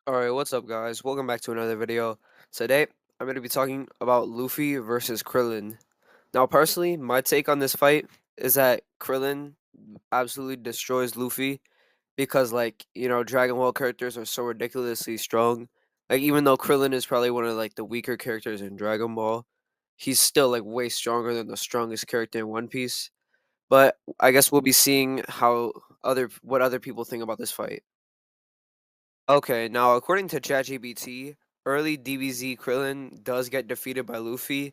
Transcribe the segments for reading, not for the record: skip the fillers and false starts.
Alright, what's up guys? Welcome back to another video. Today, I'm going to be talking about Luffy versus Krillin. Now, personally, my take on this fight is that Krillin absolutely destroys Luffy because, Dragon Ball characters are so ridiculously strong. Like, even though Krillin is probably one of, the weaker characters in Dragon Ball, he's still, way stronger than the strongest character in One Piece. But I guess we'll be seeing what other people think about this fight. Okay, now according to ChatGPT, early DBZ Krillin does get defeated by Luffy,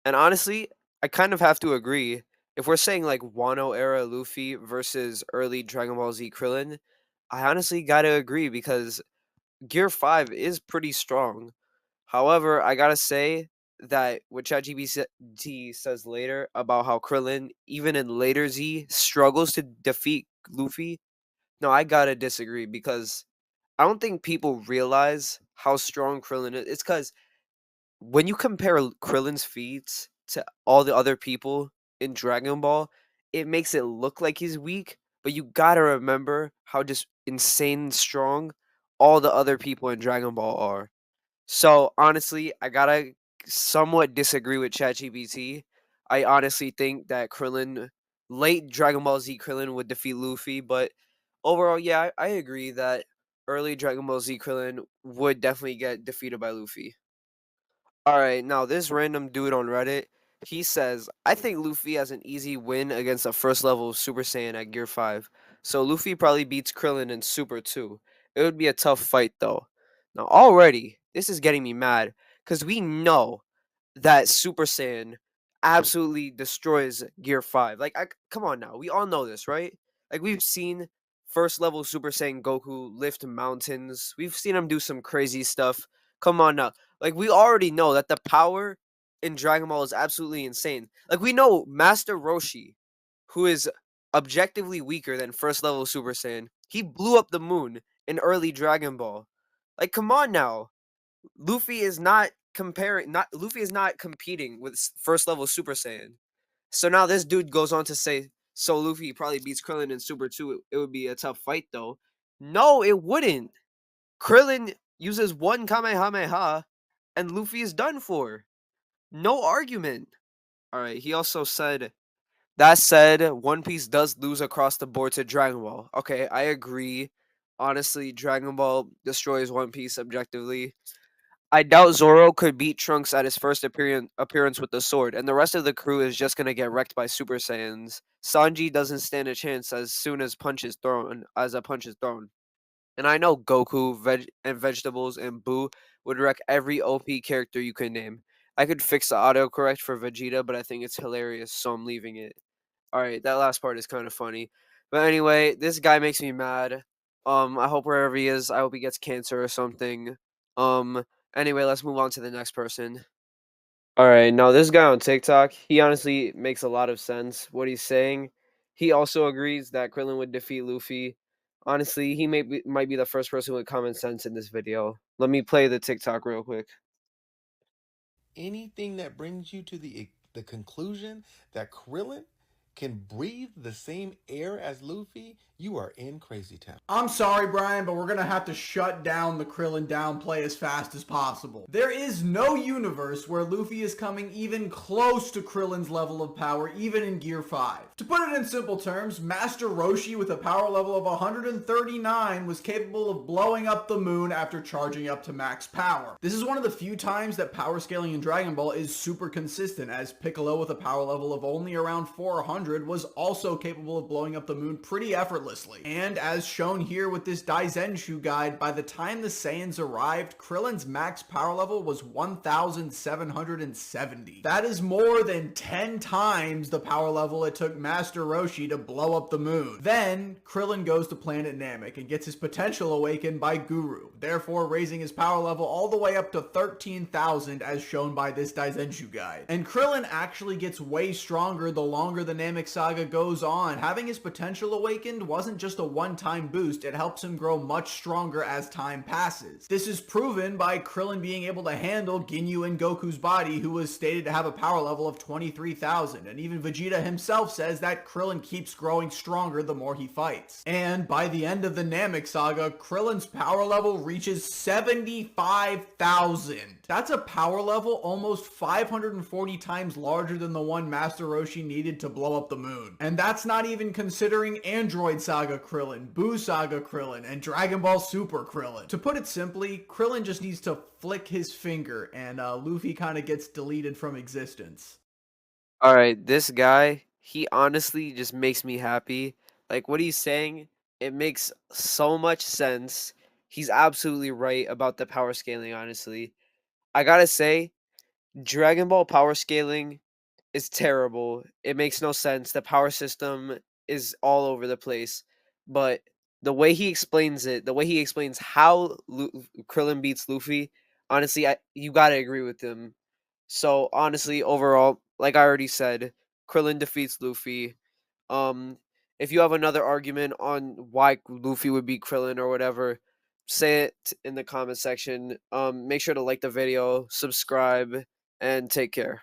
and honestly, I kind of have to agree. If we're saying like Wano era Luffy versus early Dragon Ball Z Krillin, I honestly gotta agree because Gear 5 is pretty strong. However, I gotta say that what ChatGPT says later about how Krillin, even in later Z, struggles to defeat Luffy, no, I gotta disagree because I don't think people realize how strong Krillin is. It's because when you compare Krillin's feats to all the other people in Dragon Ball, it makes it look like he's weak, but you gotta remember how just insane strong all the other people in Dragon Ball are. So honestly, I gotta somewhat disagree with ChatGPT. I honestly think that late Dragon Ball Z Krillin would defeat Luffy, but overall, yeah, I agree that early Dragon Ball Z Krillin would definitely get defeated by Luffy. All right, now this random dude on Reddit, he says, I think Luffy has an easy win against a first level Super Saiyan at Gear 5. So Luffy probably beats Krillin in Super 2. It would be a tough fight though. Now already, this is getting me mad because we know that Super Saiyan absolutely destroys Gear 5. Come on now. We all know this, right? Like, we've seen first level Super Saiyan Goku lift mountains. We've seen him do some crazy stuff. Come on now. Like, we already know that the power in Dragon Ball is absolutely insane. Like, we know Master Roshi, who is objectively weaker than first level Super Saiyan, he blew up the moon in early Dragon Ball. Like, come on now. Luffy is not competing with first level Super Saiyan. So now this dude goes on to say, so Luffy probably beats Krillin in Super 2. It would be a tough fight though. No, it wouldn't. Krillin uses one Kamehameha and Luffy is done for. No argument. Alright, he also said, that said, One Piece does lose across the board to Dragon Ball. Okay, I agree. Honestly, Dragon Ball destroys One Piece objectively. I doubt Zoro could beat Trunks at his first appearance with the sword, and the rest of the crew is just gonna get wrecked by Super Saiyans. Sanji doesn't stand a chance as soon as a punch is thrown. And I know Goku, Vegetables, and Boo would wreck every OP character you could name. I could fix the autocorrect for Vegeta, but I think it's hilarious, so I'm leaving it. Alright, that last part is kind of funny. But anyway, this guy makes me mad. I hope wherever he is, I hope he gets cancer or something. Um, anyway, let's move on to the next person. Alright, now this guy on TikTok, he honestly makes a lot of sense what he's saying. He also agrees that Krillin would defeat Luffy. Honestly, might be the first person with common sense in this video. Let me play the TikTok real quick. Anything that brings you to the conclusion that Krillin can breathe the same air as Luffy, you are in crazy town. I'm sorry, Brian, but we're gonna have to shut down the Krillin downplay as fast as possible. There is no universe where Luffy is coming even close to Krillin's level of power, even in Gear 5. To put it in simple terms, Master Roshi with a power level of 139 was capable of blowing up the moon after charging up to max power. This is one of the few times that power scaling in Dragon Ball is super consistent, as Piccolo with a power level of only around 400 was also capable of blowing up the moon pretty effortlessly. And as shown here with this Daizenshu guide, by the time the Saiyans arrived, Krillin's max power level was 1,770. That is more than 10 times the power level it took Master Roshi to blow up the moon. Then, Krillin goes to planet Namek and gets his potential awakened by Guru, therefore raising his power level all the way up to 13,000 as shown by this Daizenshu guide. And Krillin actually gets way stronger the longer the Namek Namek saga goes on, having his potential awakened wasn't just a one-time boost, it helps him grow much stronger as time passes. This is proven by Krillin being able to handle Ginyu and Goku's body, who was stated to have a power level of 23,000, and even Vegeta himself says that Krillin keeps growing stronger the more he fights. And by the end of the Namek saga, Krillin's power level reaches 75,000. That's a power level almost 540 times larger than the one Master Roshi needed to blow up the moon. And that's not even considering Android Saga Krillin, Buu Saga Krillin, and Dragon Ball Super Krillin. To put it simply, Krillin just needs to flick his finger and Luffy kind of gets deleted from existence. All right, this guy, he honestly just makes me happy. Like what he's saying, it makes so much sense. He's absolutely right about the power scaling, honestly. I gotta say, Dragon Ball power scaling is terrible. It makes no sense. The power system is all over the place. But the way he explains it, the way he explains how Krillin beats Luffy, honestly, you gotta agree with him. So honestly, overall, like I already said, Krillin defeats Luffy. Um, if you have another argument on why Luffy would beat Krillin or whatever, say it in the comment section. Make sure to like the video, subscribe, and take care.